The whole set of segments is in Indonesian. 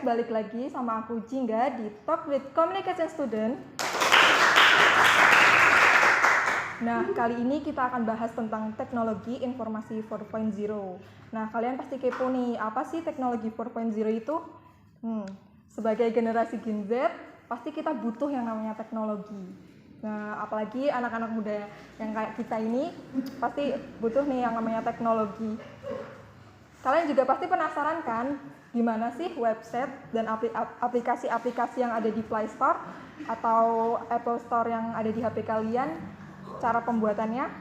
balik lagi sama aku Jingga di Talk with Communication Student. Nah, kali ini kita akan bahas tentang teknologi informasi 4.0. Nah, kalian pasti kepo nih, apa sih teknologi 4.0 itu? Sebagai generasi Gen Z, pasti kita butuh yang namanya teknologi. Nah, apalagi anak-anak muda yang kayak kita ini, pasti butuh nih yang namanya teknologi. Kalian juga pasti penasaran kan, gimana sih website dan aplikasi-aplikasi yang ada di Play Store atau Apple Store yang ada di HP kalian, cara pembuatannya?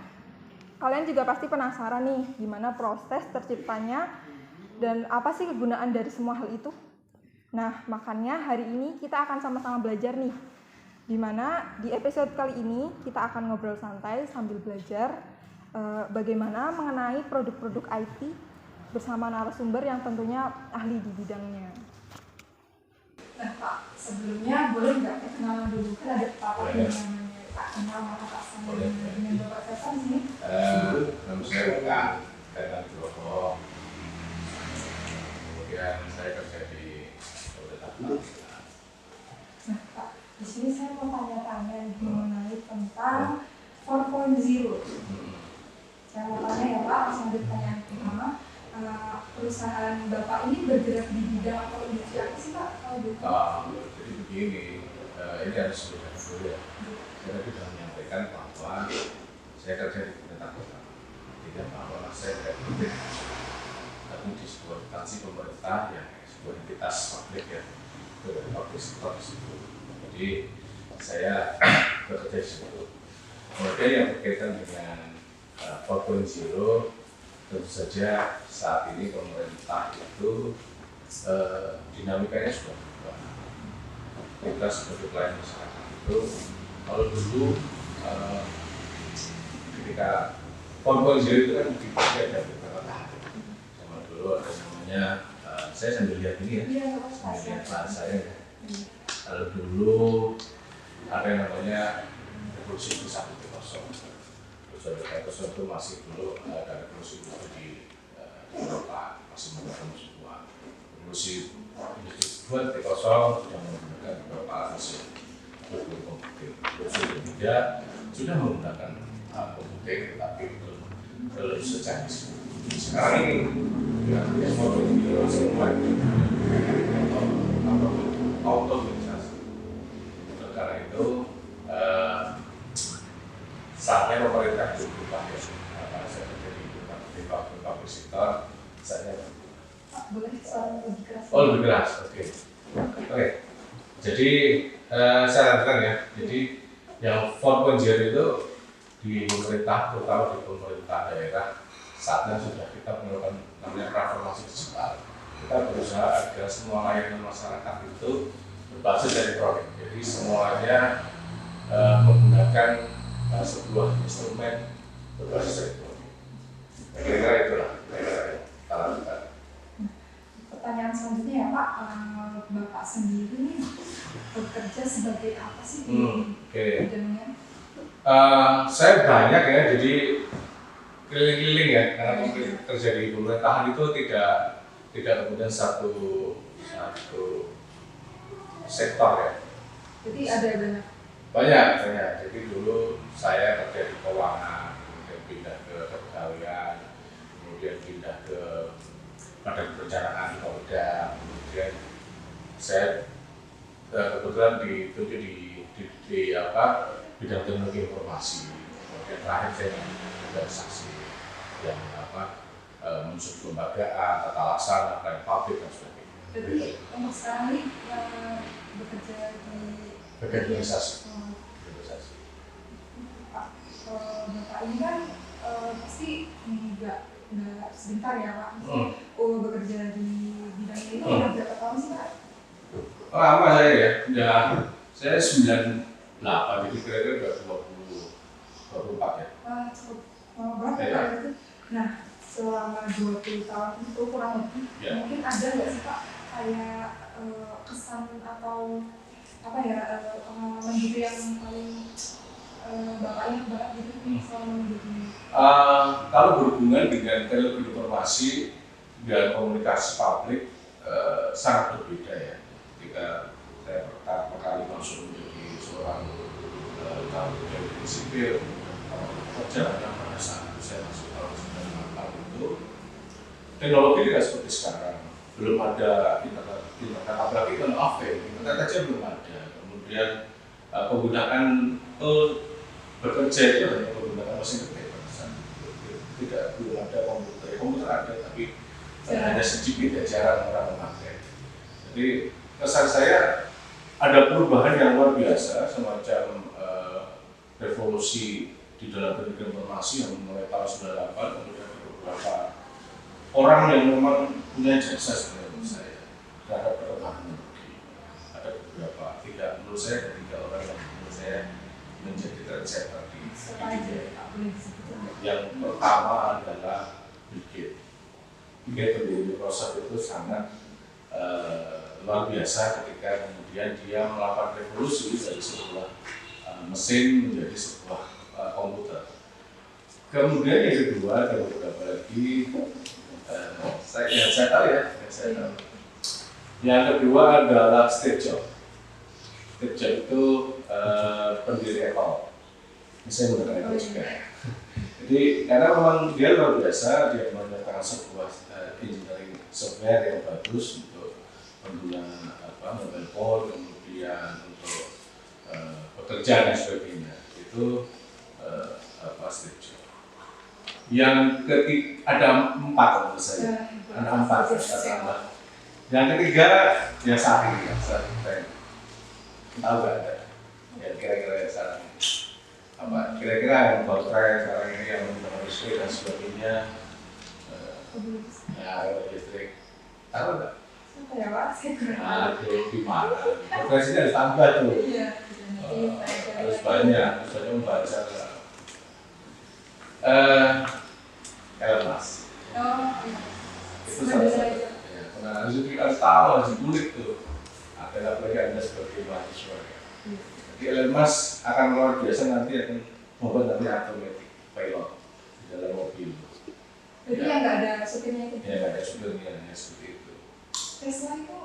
Kalian juga pasti penasaran nih, gimana proses terciptanya dan apa sih kegunaan dari semua hal itu? Nah, makanya hari ini kita akan sama-sama belajar nih, dimana di episode kali ini kita akan ngobrol santai sambil belajar bagaimana mengenai produk-produk IT bersama narasumber yang tentunya ahli di bidangnya. Nah Pak, sebelumnya boleh nggak perkenalan dulu? Kan ada Pak yang namanya Pak Kenal maka Pak sama dengan Bapak siapa di sini? Nama saya Kak Tenan Joko. Kemudian saya kerja di Pemerintah. Nah Pak, di sini saya mau tanya-tanya mengenai tentang 4.0. Saya mau tanya ya Pak, langsung pertanyaan pertama. Perusahaan Bapak ini bergerak di bidang atau industri apa sih Pak? Jadi begini, ini harus sebutkan dulu ya. Saya tadi sudah menyampaikan bahwa saya kerja di pemerintah kota. Tidak bahwa saya tidak publik, tapi di sebuah instansi pemerintah yang sebuah entitas publik ya, dari publik sektor di situ. Jadi saya bekerja di situ. Kemudian yang berkaitan dengan 4.0, tentu saja saat ini pemerintah itu dinamikanya sudah berubah. Kita sebagai pelayan masyarakat itu, kalau dulu ketika 4.0 itu kan dipakai ada beberapa tahap. Zaman dulu ada namanya, saya sambil lihat ini ya, sambil lihat bahasanya ya. Kalau dulu ada yang namanya revolusi industri 1.0. Revolusi itu masih dulu ada revolusi di Eropa, masih menggunakan semua. Revolusi industri 2.0 sudah menggunakan beberapa alat mesin, komputer. Revolusi ketiga sudah menggunakan komputer, tetapi belum secanggih. Sekarang ini dengan semua semua automatisasi. Karena itu saatnya pemerintah itu berubah ya. Karena saya menjadi public sektor, saya boleh suara lebih keras? Oh, lebih keras, oke. Jadi saya lanjutkan ya. Jadi yang 4.0 itu di pemerintah, terutama di pemerintah daerah, saatnya sudah kita melakukan namanya transformasi digital. Kita berusaha agar semua layanan masyarakat itu berbasis dari proyek. Jadi semuanya menggunakan sebuah instrumen berbasis elektronik. Kira-kira itulah Pertanyaan selanjutnya ya Pak, Bapak sendiri bekerja sebagai apa sih di bidangnya? Saya banyak ya, jadi keliling-keliling ya, karena kerja di pemerintahan itu tidak kemudian satu sektor ya. Jadi ada banyak. Jadi dulu saya kerja di keuangan, kemudian pindah ke kepegawaian, kemudian pindah ke badan perencanaan Polda, kemudian saya kebetulan ditunjuk di bidang teknologi informasi. Kemudian terakhir saya menjadi saksi yang menyusun kelembagaan, tata laksana, pelayanan publik dan sebagainya. Jadi untuk sekarang ini bekerja di organisasi. Bapak ini kan pasti nggak sebentar ya Pak. Bekerja di bidang ini udah berapa tahun sih Pak? Lama saya ya. Saya 98, jadi kira-kira udah 24 ya. Cukup lama banget ya Pak itu. Nah, selama 20 tahun itu kurang lebih, mungkin ada nggak sih Pak kayak kesan atau apa ya, pengalaman gitu yang paling Bapak ingat banget gitu selama menjadi? Kalau berhubungan dengan teknologi informasi dan komunikasi publik sangat berbeda ya. ketika saya pertama kali masuk menjadi seorang calon sipil perjalanan pada saat itu saya masuk tahun 98 itu teknologi tidak seperti sekarang, belum ada internet apalagi kan internet aja belum ada. Kemudian penggunaan bekerja itu hanya menggunakan mesin ketik, belum ada komputer ada tapi hanya sedikit jarang orang memakai. Jadi kesan saya ada perubahan yang luar biasa, semacam revolusi di dalam teknik informasi yang mulai tahun 98, kemudian beberapa orang yang memang punya jasa sebenarnya menurut saya terhadap perkembangan teknologi. Ada beberapa, menurut saya ada 3 orang yang menurut saya menjadi trendsetter di yang pertama adalah Bill Gates. Bill Gates di Microsoft itu sangat luar biasa ketika kemudian dia melakukan revolusi dari sebuah mesin menjadi sebuah komputer. Kemudian yang kedua ada beberapa lagi saya tahu ya. Yang kedua adalah Steve Jobs. Steve Jobs itu pendiri Apple. Saya menggunakan Apple juga. Jadi karena memang dia luar biasa, dia menyertakan sebuah engineering software yang bagus untuk pengguna mobile phone, kemudian untuk pekerjaan dan sebagainya. Itu Steve Jobs. Yang ketiga ada 4 menurut saya, ada 4. Yang ketiga ya saat ini, tahu nggak ada? Ya kira-kira saat ini apa? Kira-kira yang baterai sekarang ini yang menggunakan listrik dan sebagainya. Ya listrik, tahu nggak? Ya Pak, Nah itu gimana? Baterainya harus tambah tuh. Harus banyak membaca. Elon Musk. Itu salah satu. Pengenalan itu kita harus tahu, harus kulit tuh. Apalagi Anda sebagai mahasiswa. Jadi Elon Musk akan luar biasa nanti akan membuat automatic pilot di dalam mobil. Jadi yang nggak ada supirnya itu? Ya nggak ada supirnya, hanya seperti itu. Tesla itu?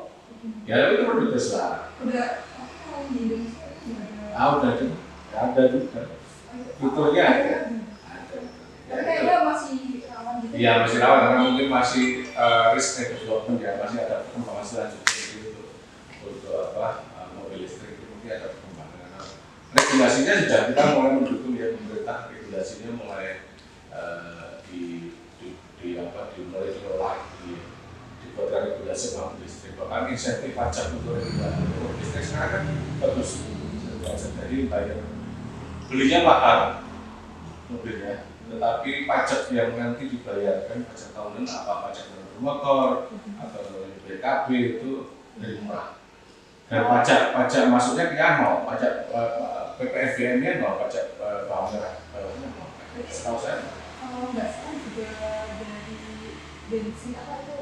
Ya itu produk Tesla. Udah di Indonesia? Ada juga. Fiturnya ada. Tapi kayaknya masih rawan gitu. Iya masih rawan karena mungkin masih risk development ya, masih ada perkembangan selanjutnya gitu untuk mobil listrik itu mungkin ada perkembangan. Regulasinya sudah kita mulai mendukung ya, pemerintah regulasinya mulai dimulai dikelola dibuatkan regulasi mobil listrik. Bahkan insentif pajak untuk regulasi mobil listrik sekarang kan bagus. Jadi bayar belinya mahal mobilnya, tetapi pajak yang nanti dibayarkan pajak tahunan pajak motor atau BKB itu dari murah. Dan pajak masuknya ke nol, pajak PPSBM-nya nol, pajak bawang merah bawangnya nol. Setahu saya. Kalau nggak salah juga dari bensin itu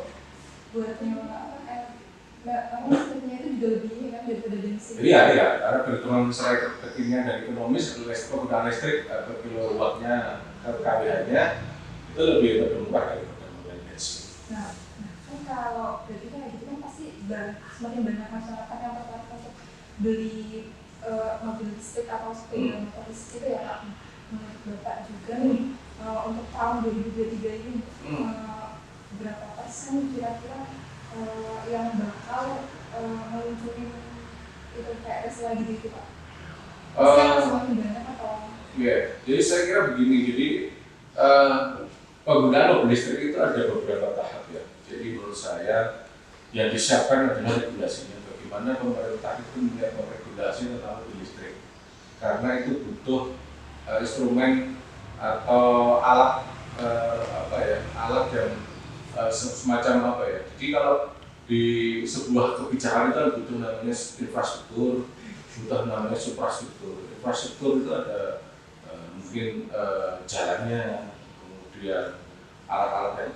buat listriknya itu juga lebih kan daripada bensin. Iya, karena perhitungan secara kekinian dan ekonomis penggunaan listrik per kilowattnya KWH-nya itu lebih murah daripada mobil bensin. Nah, kan kalau berarti kayak gitu kan pasti semakin banyak masyarakat yang tertarik untuk beli mobil listrik atau sepeda motor listrik itu ya Pak. Menurut Bapak juga nih untuk tahun 2023 ini berapa persen kira-kira yang bakal meluncurin itu kayak Tesla gitu Pak? Pasti semakin banyak atau? Iya, jadi saya kira begini, jadi penggunaan mobil listrik itu ada beberapa tahap ya. Jadi menurut saya yang disiapkan adalah regulasinya. Bagaimana pemerintah itu menyiapkan regulasi tentang mobil listrik? Karena itu butuh instrumen atau alat alat yang semacam apa ya. Jadi kalau di sebuah kebijakan itu butuh namanya infrastruktur, butuh namanya suprastruktur. Infrastruktur itu ada mungkin jalannya, kemudian alat-alat yang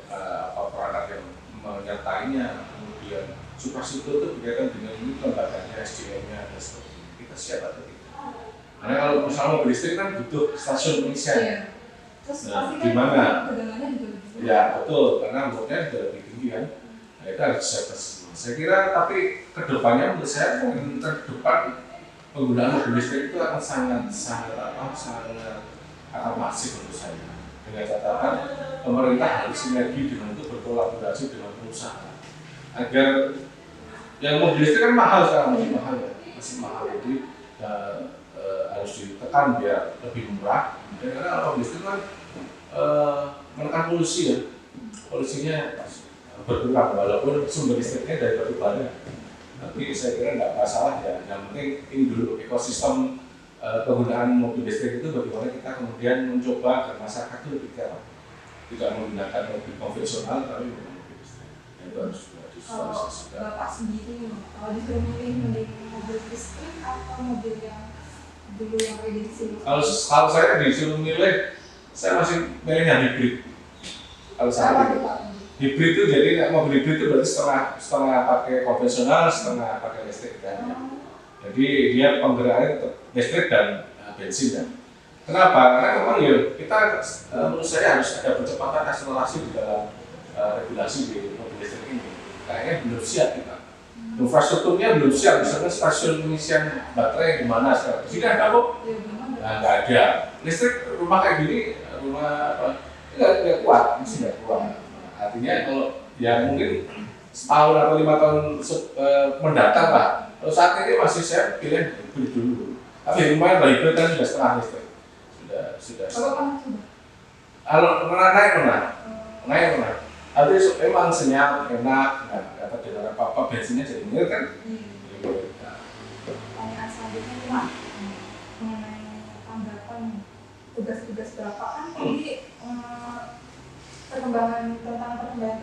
perangkat yang menyertainya, kemudian suprastruktur itu berkaitan dengan ini lembaganya, SDM-nya dan sebagainya. Kita siap atau tidak? Karena kalau misalnya mobil listrik kan butuh stasiun pengisian. Iya. Terus Nah, pasti gimana? Tegangannya juga lebih tinggi. Ya betul, karena voltnya juga lebih tinggi kan. Nah, Nah, itu harus disiapkan semua. Saya kira tapi kedepannya menurut saya mungkin ke depan penggunaan mobil listrik itu akan sangat akan masif menurut saya. Dengan catatan pemerintah harus sinergi dengan itu berkolaborasi dengan perusahaan agar yang mobil listrik kan mahal sekarang, masih mahal, jadi harus ditekan biar lebih murah. Dan karena kalau mobil listrik kan menekan polusi ya, polusinya berkurang walaupun sumber listriknya dari batu bara. Tapi saya kira nggak masalah ya, yang penting ini dulu ekosistem penggunaan mobil listrik itu bagaimana kita kemudian mencoba agar masyarakat itu lebih care, tidak menggunakan mobil konvensional tapi menggunakan mobil listrik. Nah, itu harus disosialisasikan. Bapak sendiri kalau disuruh milih mending mobil listrik atau mobil yang dulu yang prediksi? Kalau saya disuruh milih, saya masih milih yang hybrid. Kalau saya hybrid itu jadi mobil hybrid itu berarti setengah pakai konvensional, setengah pakai listrik kan. Jadi dia penggerakannya tetap listrik dan bensin kan. Kenapa? Karena memang ya kita menurut saya harus ada percepatan akselerasi di dalam regulasi di mobil listrik ini. Kayaknya belum siap kita. Infrastrukturnya belum siap, misalnya stasiun pengisian baterai di mana sekarang? Di sini ada kok? Nah, nggak ada. Listrik rumah kayak gini, rumah apa? Nggak kuat, masih nggak kuat. Artinya kalau ya mungkin setahun atau 5 tahun mendatang lah. Kalau saat ini masih saya pilih hybrid dulu. Tapi lumayan lah hybrid kan sudah setengah listrik. Sudah. Kalau naik pernah. Artinya emang senyap, enak, nggak terdengar apa-apa, bensinnya jadi ngirit kan. Pertanyaan selanjutnya nih Pak, mengenai tanggapan tugas-tugas Bapak kan tadi perkembangan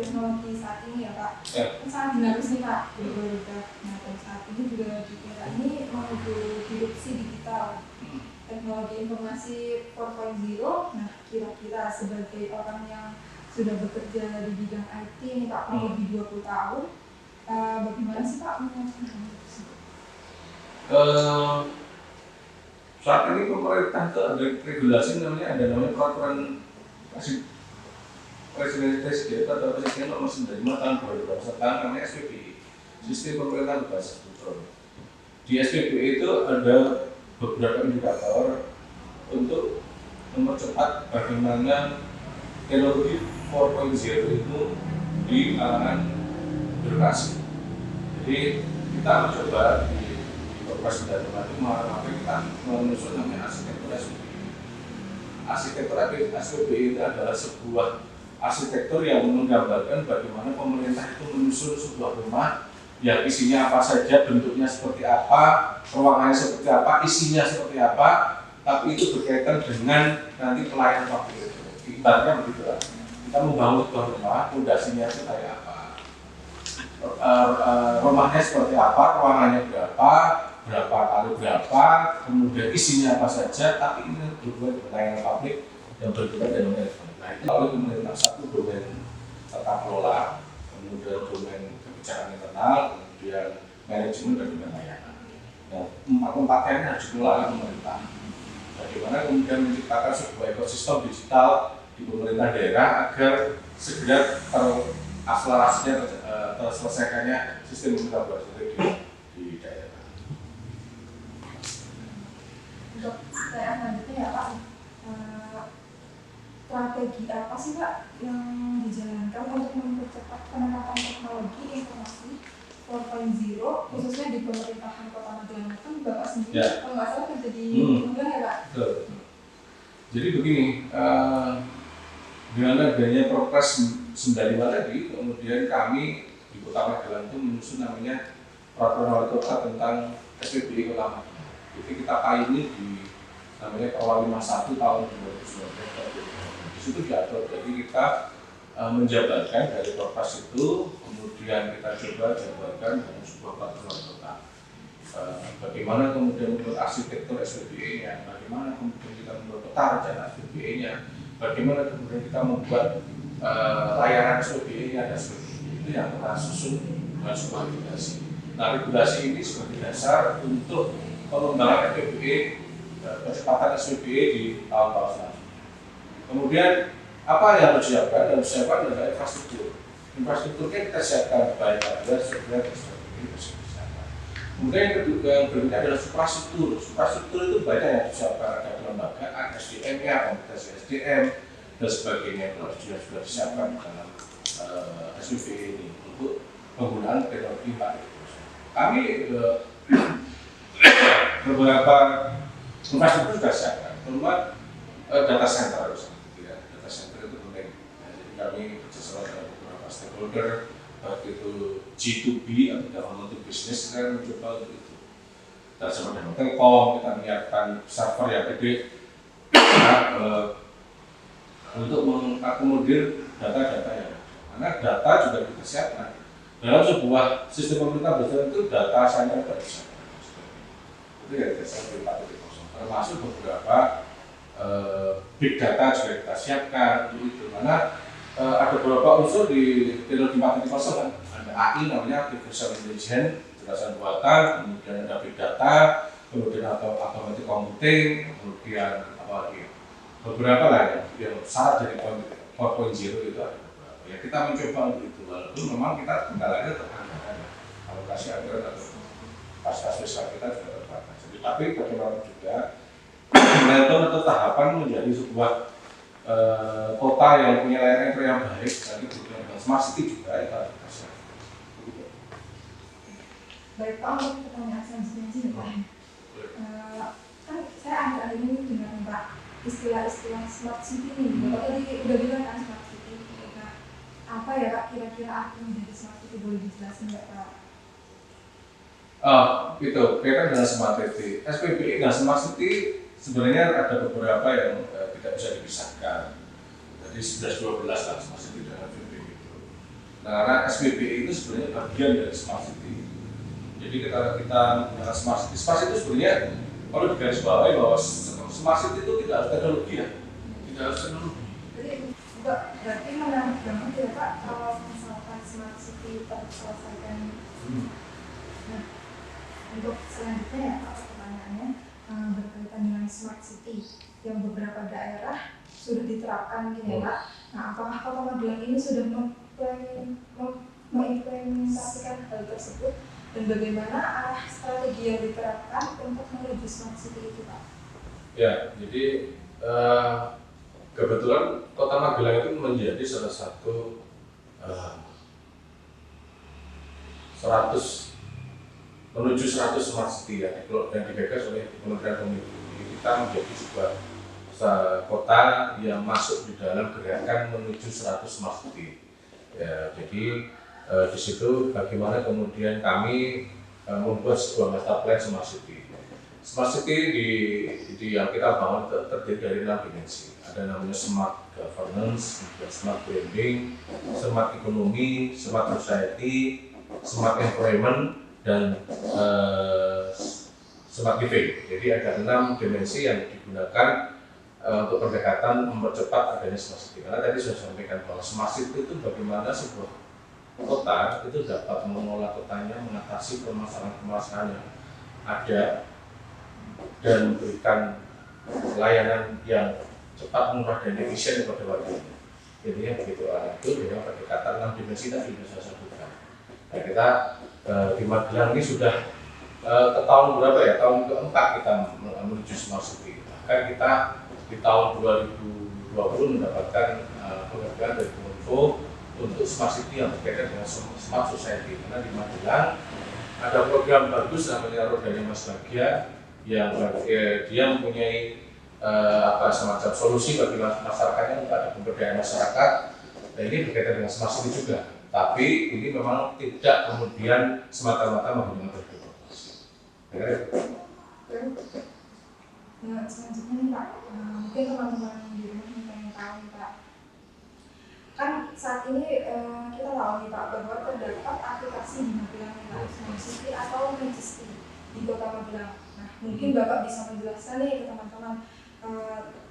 teknologi saat ini ya Pak, kan sangat dinamis nih Pak, berubah. Nah saat ini juga dikira ini menuju disrupsi digital, teknologi informasi 4.0. Nah kira-kira sebagai orang yang sudah bekerja di bidang IT ini Pak kurang lebih 20 tahun, bagaimana sih Pak mengenai hal tersebut? Saat ini pemerintah itu ada regulasi ada namanya peraturan Presiden itu atau Presiden nomor 95 tahun 2021 namanya SPPI, Sistem Pemerintahan Berbasis Elektronik. Di SPPI itu ada beberapa indikator untuk mempercepat bagaimana teknologi 4.0 itu di kalangan birokrasi. Jadi kita mencoba di Perpres dan Normatif mengenai kita menyusun namanya arsitektur SPPI. Arsitektur SPPI itu adalah sebuah arsitektur yang menggambarkan bagaimana pemerintah itu menyusun sebuah rumah yang isinya apa saja, bentuknya seperti apa, ruangannya seperti apa, isinya seperti apa, tapi itu berkaitan dengan nanti pelayanan publik. Ibaratnya begitu lah. Kita membangun sebuah rumah, fondasinya itu kayak apa, rumahnya seperti apa, ruangannya berapa kali berapa, kemudian isinya apa saja, tapi ini berhubungan dengan pelayanan publik yang berkaitan dengan elektronik. Nah itu kalau pemerintah satu domain tata kelola, kemudian domain kebijakan internal, kemudian manajemen dan domain layanan. Nah empat-empatnya ini harus dikelola pemerintah. Bagaimana kemudian menciptakan sebuah ekosistem digital di pemerintah daerah agar segera terakselerasinya terselesaikannya sistem kolaborasi di daerah. Untuk pertanyaan selanjutnya ya Pak, strategi apa sih Pak yang dijalankan untuk mempercepat penerapan teknologi informasi 4.0 khususnya di pemerintahan Kota Magelang? Kan Bapak sendiri kalau nggak salah kerja di Magelang ya Pak? Betul. Jadi begini, dengan adanya Perpres 95 tadi, kemudian kami di Kota Magelang itu menyusun namanya Peraturan Wali Kota tentang SPBI Kota Magelang. Jadi kita payungi di namanya Perwali 51 tahun 2019. Di situ diatur, jadi kita menjabarkan dari Perpres itu, kemudian kita coba jabarkan dengan sebuah peraturan wali kota. Bagaimana kemudian membuat arsitektur SPBI-nya, bagaimana kemudian kita membuat peta rencana SPBI-nya, bagaimana kemudian kita membuat layanan SPBI-nya dan sebagainya. Itu yang kita susun dengan sebuah regulasi. Nah, regulasi ini sebagai dasar untuk pengembangan SPBI, percepatan SPBI di tahun-tahun selanjutnya. Kemudian apa yang harus disiapkan? Harus disiapkan adalah infrastruktur. infrastrukturnya kita siapkan baik hardware, software, dan sebagainya itu sudah disiapkan. Kemudian yang kedua yang berikutnya adalah suprastruktur. Suprastruktur itu banyak yang disiapkan, ada kelembagaan, SDM-nya, kompetensi SDM dan sebagainya itu sudah disiapkan dalam SPP ini untuk penggunaan teknologi 4.0. Kami beberapa infrastruktur sudah siapkan, terutama data center harus ya. Data center itu penting. Jadi kami bekerjasama dengan beberapa stakeholder, baik itu G2B atau government to business, kan mencoba untuk itu. Kita sama dengan Telkom, kita menyiapkan server yang gede untuk mengakomodir data-data yang ada. Karena data juga kita siapkan. Dalam sebuah sistem pemerintah besar itu data saya tidak bisa. Itu ya dasar 4.0. Termasuk beberapa big data juga kita siapkan itu. Karena ada beberapa unsur di teknologi 4.0 kan. Ada AI namanya artificial intelligence, kecerdasan buatan, kemudian ada big data, kemudian atau automatic computing, kemudian apa lagi? Beberapa lah yang syarat dari 4.0 itu ada beberapa. Ya kita mencoba untuk itu, walaupun memang kita kendalanya terkadang alokasi anggaran atau pasca fiskal kita juga terbatas. Tapi bagaimana juga momentum atau tahapan menjadi sebuah kota yang punya layanan infra yang baik, nanti berhubungan dengan smart city juga itu harus kita. Baik Pak, untuk pertanyaan selanjutnya Pak. Kan saya akhir-akhir ini dengar Pak istilah-istilah smart city ini. Bapak tadi udah bilang kan smart city. Nah, apa ya Pak kira-kira arti menjadi smart city, boleh dijelasin nggak Pak? Itu kaitan dengan smart city. SPBI dan smart city sebenarnya ada beberapa yang tidak bisa dipisahkan. Jadi 11-12 lah smart city dengan SPBI itu. Nah, karena SPBI itu sebenarnya bagian dari smart city. Jadi kita menggunakan smart city itu sebenarnya kalau digarisbawahi bahwa smart city itu tidak harus teknologi ya, tidak harus teknologi. Jadi berarti menarik banget ya Pak kalau misalkan smart city terselesaikan. Nah, untuk selanjutnya ya Pak, pertanyaannya berkaitan dengan smart city yang beberapa daerah sudah diterapkan gitu ya Pak. Nah, apakah Kota Magelang ini sudah mengimplementasikan hal tersebut dan bagaimana arah strategi yang diterapkan untuk menuju smart city itu Pak? Ya, jadi kebetulan Kota Magelang itu menjadi salah satu 100 smart city ya, yang digagas oleh Kementerian Kominfo. Kita menjadi sebuah kota yang masuk di dalam gerakan menuju 100 smart city. Ya, jadi di situ bagaimana kemudian kami membuat sebuah master plan smart city. Smart city di yang kita bangun terdiri dari 6 dimensi. Ada namanya smart governance, smart branding, smart economy, smart society, smart environment, dan smart living. Jadi ada 6 dimensi yang digunakan untuk pendekatan mempercepat adanya smart city. Karena tadi sudah sampaikan bahwa smart city itu bagaimana sebuah kota itu dapat mengelola kotanya, mengatasi permasalahan-permasalahan yang ada dan memberikan layanan yang cepat, murah, dan efisien kepada warganya. Jadi yang begitu itu dengan pendekatan 6 dimensi tadi sudah saya sebutkan. Nah, kita di Magelang ini sudah ke tahun berapa ya? Tahun keempat kita menuju smart city. Bahkan kita di tahun 2020 mendapatkan penghargaan dari Kominfo untuk smart city yang berkaitan dengan smart society. Karena di Magelang ada program bagus namanya Rodanya Mas Bahagia yang dia mempunyai semacam solusi bagi masyarakatnya untuk ada pemberdayaan masyarakat. Dan ini berkaitan dengan smart city juga. Tapi ini memang tidak kemudian semata-mata menggunakan berkomunikasi. Nah, selanjutnya nih Pak, mungkin teman-teman di rumah yang pengen tahu nih Pak. Kan saat ini kita tahu nih Pak bahwa terdapat aplikasi di Magelang nih Pak, Smart City atau Majesty di Kota Magelang. Nah, mungkin Bapak bisa menjelaskan nih ke teman-teman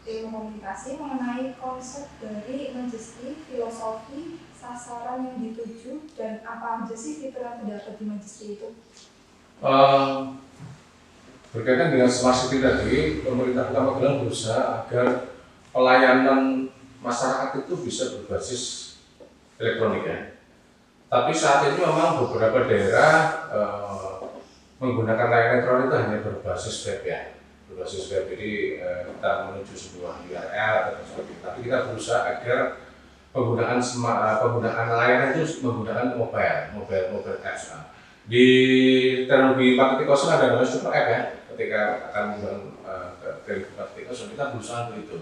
ilmu komunikasi mengenai konsep dari Majesty, filosofi, sasaran yang dituju, dan apa aja sih fitur yang terdapat di Majesty itu? Berkaitan dengan smart city tadi, pemerintah Kota Magelang berusaha agar pelayanan masyarakat itu bisa berbasis elektronik ya. Tapi saat ini memang beberapa daerah menggunakan layanan elektronik itu hanya berbasis web ya, berbasis web. Jadi kita menuju sebuah URL atau sebagainya. Tapi kita berusaha agar penggunaan layanan itu menggunakan mobile apps. Di teknologi 4.0 ada namanya super app ya. Ketika akan menggunakan teknologi 4.0 kita berusaha untuk itu.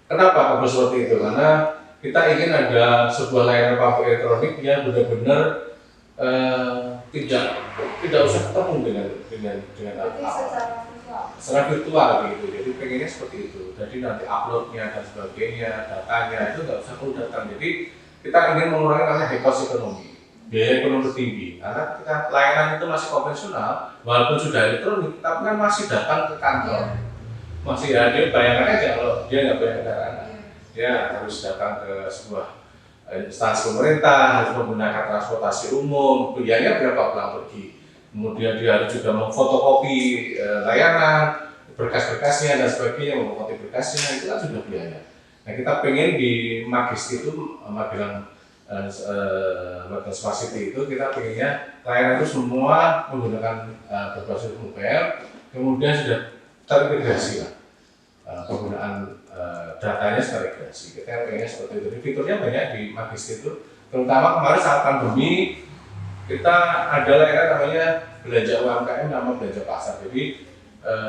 Kenapa kok seperti itu? Karena kita ingin ada sebuah layanan pabrik elektronik yang benar-benar tidak usah ketemu dengan apa. Secara virtual gitu. Jadi pengennya seperti itu. Jadi nanti uploadnya dan sebagainya, datanya itu nggak usah perlu datang. Jadi kita ingin mengurangi namanya high cost ekonomi, biaya ekonomi tinggi. Karena kita layanan itu masih konvensional, walaupun sudah elektronik, tapi kan masih datang ke kantor. Masih ada, bayangkan aja kalau dia nggak bayar kendaraan, dia harus datang ke sebuah instansi pemerintah, harus menggunakan transportasi umum, biayanya berapa pulang pergi. Kemudian dia harus juga memfotokopi layanan, berkas-berkasnya dan sebagainya, memfotokopi berkasnya, itu kan sudah biaya. Nah kita pengen di Magisti itu, Magelang Smart City itu kita pengennya layanan itu semua menggunakan berbasis mobile, kemudian sudah terintegrasi lah. Penggunaan datanya secara integrasi. Kita pengennya seperti itu. Jadi fiturnya banyak di Magisti itu, terutama kemarin saat pandemi kita ada layanan namanya belanja UMKM, nama belanja pasar. Jadi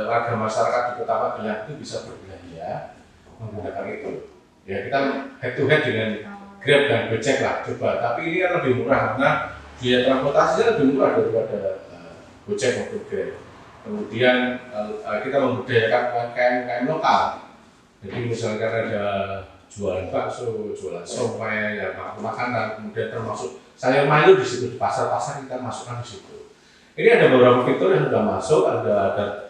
warga masyarakat di Kota Magelang itu bisa berbelanja menggunakan itu. Ya kita head to head dengan Grab dan Gojek lah coba. Tapi ini kan lebih murah karena biaya transportasinya lebih murah daripada Gojek maupun Grab. Kemudian kita membudayakan UMKM lokal. Jadi misalkan ada jualan bakso, jualan somai, ya makanan, kemudian termasuk sayur mayur di situ, di pasar-pasar kita masukkan di situ. Ini ada beberapa fitur yang sudah masuk, ada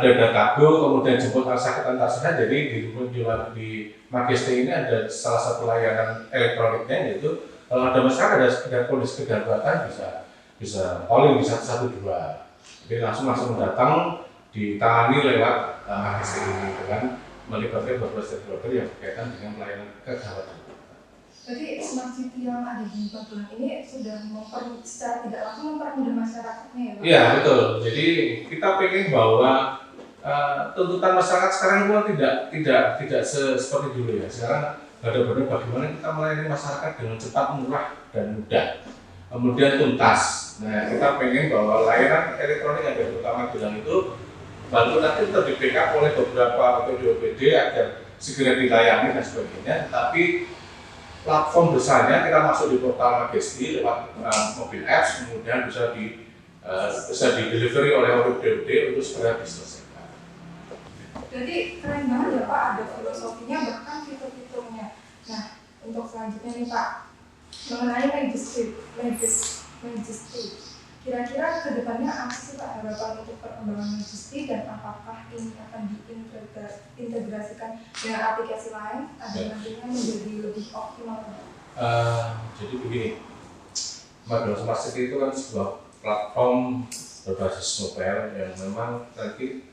datago, kemudian jemput sakit antar sehat. Jadi di Magisti ini ada salah satu layanan elektroniknya, yaitu kalau ada masalah, ada sekedar kondisi kedaruratan bisa calling, bisa 112. Jadi langsung datang ditangani lewat Magisti ini dengan melibatkan beberapa stakeholder yang berkaitan dengan pelayanan kegawatan. Jadi Smart City yang ada di Magelang ini sudah secara tidak langsung mempermudah masyarakatnya ya Pak? Iya betul. Jadi kita pengen bahwa tuntutan masyarakat sekarang itu tidak seperti dulu ya. Sekarang benar-benar bagaimana kita melayani masyarakat dengan cepat, murah dan mudah, kemudian tuntas. Nah kita pengen bahwa layanan elektronik yang ada di Kota Magelang itu baru nanti tetap di backup oleh beberapa OPD agar segera dilayani dan sebagainya. Tapi platform besarnya kita masuk di portal Magisti lewat mobil apps, kemudian bisa di delivery oleh OPD untuk segera diselesaikan. Jadi keren banget ya Pak, ada filosofinya bahkan fitur-fiturnya. Nah untuk selanjutnya nih Pak, mengenai Magisti, kira-kira kedepannya apa sih Pak harapan untuk perkembangan Magisti dan apakah ini akan diintegrasikan dengan aplikasi lain agar nantinya menjadi lebih optimal? Jadi begini, Magelang Smart City itu kan sebuah platform berbasis mobile yang memang nanti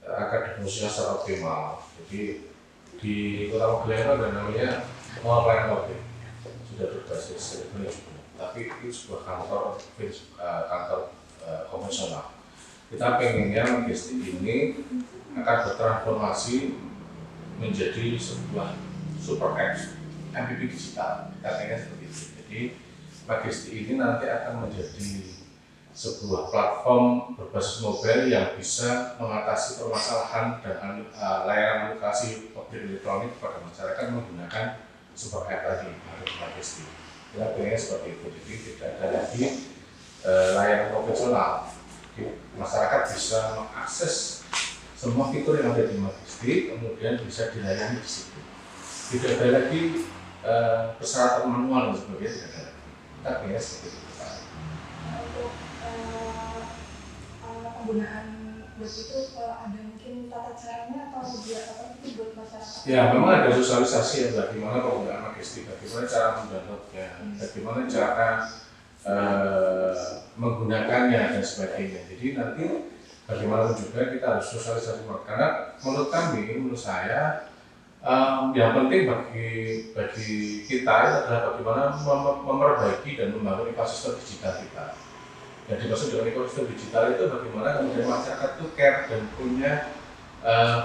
akan difungsikan secara optimal. Jadi di Kota Magelang itu ada namanya online mobil, sudah berbasis elektronik juga. Tapi itu sebuah kantor konvensional. Kita pengennya Magisti ini akan bertransformasi menjadi sebuah super apps MPP digital. Kita pengen seperti itu. Jadi Magisti ini nanti akan menjadi sebuah platform berbasis mobile yang bisa mengatasi permasalahan dan layanan aplikasi mobil elektronik kepada masyarakat menggunakan super app tadi dari Magisti. Kita pengennya seperti itu, jadi tidak ada lagi layanan konvensional. Masyarakat bisa mengakses semua fitur yang ada di Magisti, kemudian bisa dilayani di situ. Tidak ada lagi persyaratan manual dan sebagainya, tidak ada lagi. Kita pengennya seperti itu. Untuk penggunaan web itu ada mungkin tata caranya atau dia apa itu buat masyarakat? Ya, memang ada sosialisasi ya, bagaimana penggunaan Magisti, bagaimana cara mendownloadnya, bagaimana cara menggunakannya dan sebagainya. Jadi nanti bagaimanapun juga kita harus sosialisasi, karena menurut saya Yang penting bagi kita itu adalah bagaimana memperbaiki dan membangun ekosistem digital kita. Yang dimaksud dengan ekosistem digital itu bagaimana kemudian masyarakat itu care dan punya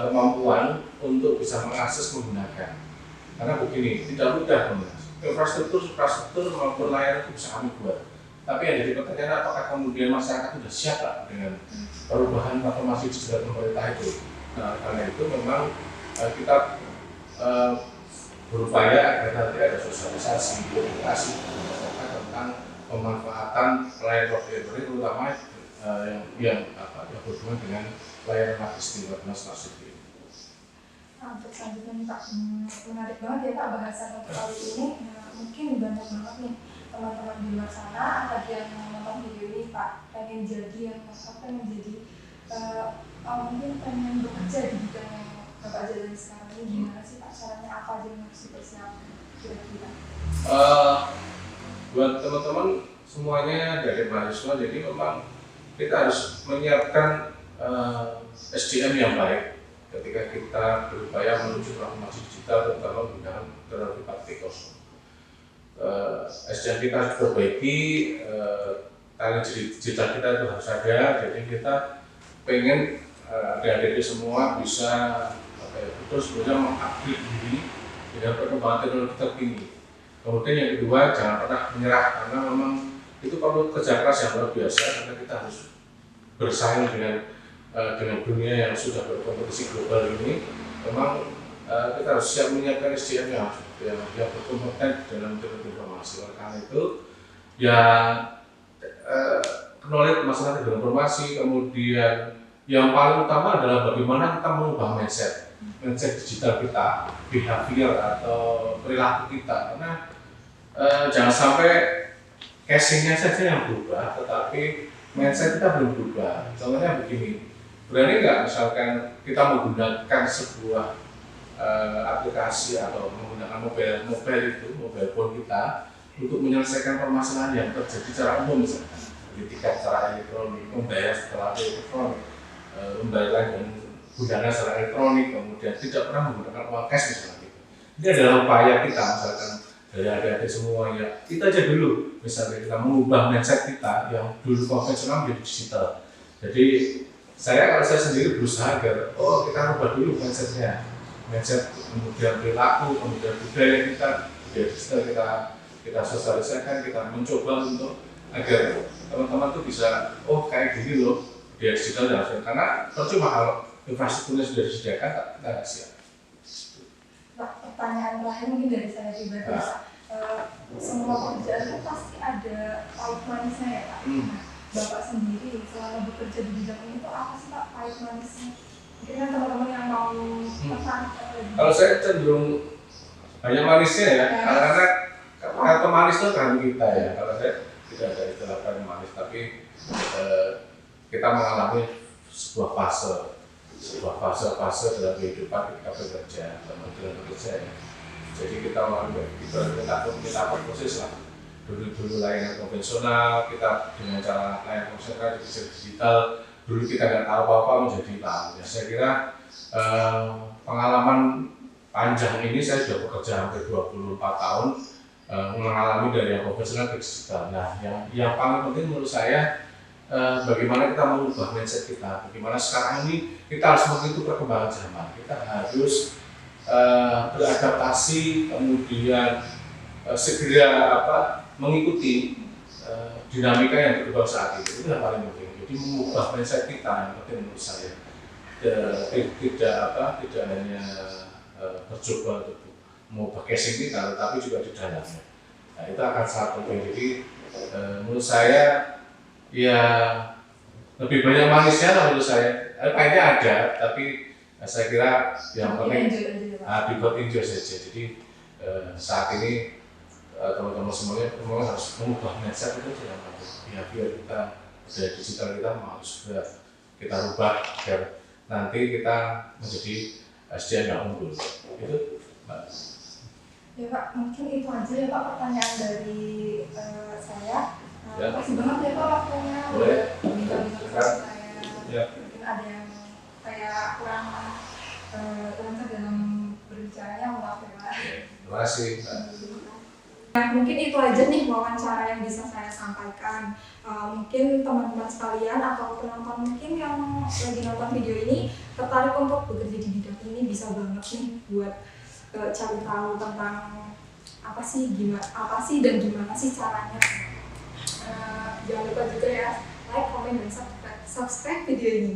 kemampuan untuk bisa mengakses menggunakan. Karena begini, tidak mudah infrastruktur maupun layanan itu bisa kami buat. Tapi yang jadi pertanyaan, apakah kemudian masyarakat sudah siap dengan perubahan transformasi digital pemerintah itu? Nah, karena itu memang kita berupaya agar nanti ada sosialisasi, edukasi masyarakat tentang pemanfaatan layanan provider terutama yang berhubungan dengan layanan logistik dan smart city. Untuk selanjutnya nih Pak, menarik banget ya Pak bahasan untuk kali ini. Nah, mungkin banyak banget nih teman-teman di luar sana atau yang menonton video ini Pak pengen jadi mungkin pengen bekerja di bidang yang Bapak jalani sekarang ini, gimana sih Pak caranya, apa aja yang harus dipersiapkan kira-kira? Buat teman-teman semuanya dari mahasiswa, jadi memang kita harus menyiapkan SDM yang baik ketika kita berupaya menuju transformasi digital terutama menggunakan teknologi 4.0. SDM kita harus diperbaiki, talent digital kita itu harus ada, jadi kita pengen adik-adik semua bisa betul sebenarnya mengupgrade diri dengan perkembangan teknologi terkini. Kemudian yang kedua, jangan pernah menyerah karena memang itu perlu kerja keras yang luar biasa karena kita harus bersaing dengan dunia yang sudah berkompetisi global ini. Memang kita harus siap menyiapkan SDM yang berkompeten dalam teknologi informasi. Oleh karena itu, ya knowledge masalah teknologi informasi, kemudian yang paling utama adalah bagaimana kita mengubah mindset digital kita, behavior atau perilaku kita. Karena jangan sampai casingnya saja yang berubah, tetapi mindset kita belum berubah. Contohnya begini, berani nggak misalkan kita menggunakan sebuah aplikasi atau menggunakan mobile phone kita untuk menyelesaikan permasalahan yang terjadi secara umum, misalkan beli tiket secara elektronik, membayar secara elektronik, membayar dan undangan secara elektronik, kemudian tidak pernah menggunakan uang cash misalnya gitu. Ini adalah upaya kita misalkan dari adik-adik semuanya. Kita aja dulu misalnya kita mengubah mindset kita yang dulu konvensional menjadi digital. Jadi kalau saya sendiri berusaha agar kita ubah dulu mindsetnya, mindset kemudian perilaku, kemudian budaya kita, budaya digital kita sosialisasikan, kita mencoba untuk agar teman-teman tuh bisa kayak gini loh budaya digital dan karena percuma kalau infrastrukturnya sudah disediakan kita nggak siap. Nah, pertanyaan terakhir mungkin dari saya pribadi, semua pekerjaan itu pasti ada pahit manisnya ya Pak. Nah, Bapak sendiri selama bekerja di bidang ini itu apa sih Pak pahit manisnya? Mungkin kan teman-teman yang mau tertarik. Kalau saya cenderung banyak manisnya ya, karena kata manis itu kan kita ya. Kalau saya tidak ada istilah paling manis, tapi kita mengalami sebuah fase dalam kehidupan kita bekerja, dalam bekerja ya. Jadi kita proses lah. Dulu layanan konvensional, kita dengan cara layanan konvensional di digital. Dulu kita nggak tahu apa-apa menjadi tahu. Ya, saya kira pengalaman panjang ini saya sudah bekerja hampir 24 tahun mengalami dari yang konvensional ke digital. Nah, yang paling penting menurut saya bagaimana kita mengubah mindset kita, bagaimana sekarang ini kita harus mengikuti perkembangan zaman, kita harus beradaptasi, kemudian segera mengikuti dinamika yang berkembang saat ini. Itu yang paling penting. Jadi mengubah mindset kita yang penting menurut saya. Tidak hanya bercoba untuk mengubah casing kita, tapi juga di dalamnya. Nah, itu akan sangat penting. Jadi menurut saya ya lebih banyak manisnya lah menurut saya. Pahitnya ada, tapi saya kira yang penting dibuat enjoy saja. Jadi saat ini teman-teman semuanya harus mengubah mindset itu jangan biar kita dari digital kita harus kita rubah agar nanti kita menjadi SDM yang unggul. Itu Mbak. Ya Pak, mungkin itu aja ya Pak pertanyaan dari saya. Terima kasih banget ya Pak waktunya. Boleh. Bincang-bincang saya. Ya. Mungkin ada yang saya kurang lancar dalam berbicara Terima kasih. Nah, mungkin itu aja nih wawancara yang bisa saya sampaikan. Mungkin teman-teman sekalian atau penonton mungkin yang lagi nonton video ini tertarik untuk bekerja di bidang ini, bisa banget nih buat cari tahu tentang apa sih dan gimana sih caranya. Jangan lupa juga ya like, comment, dan subscribe video ini.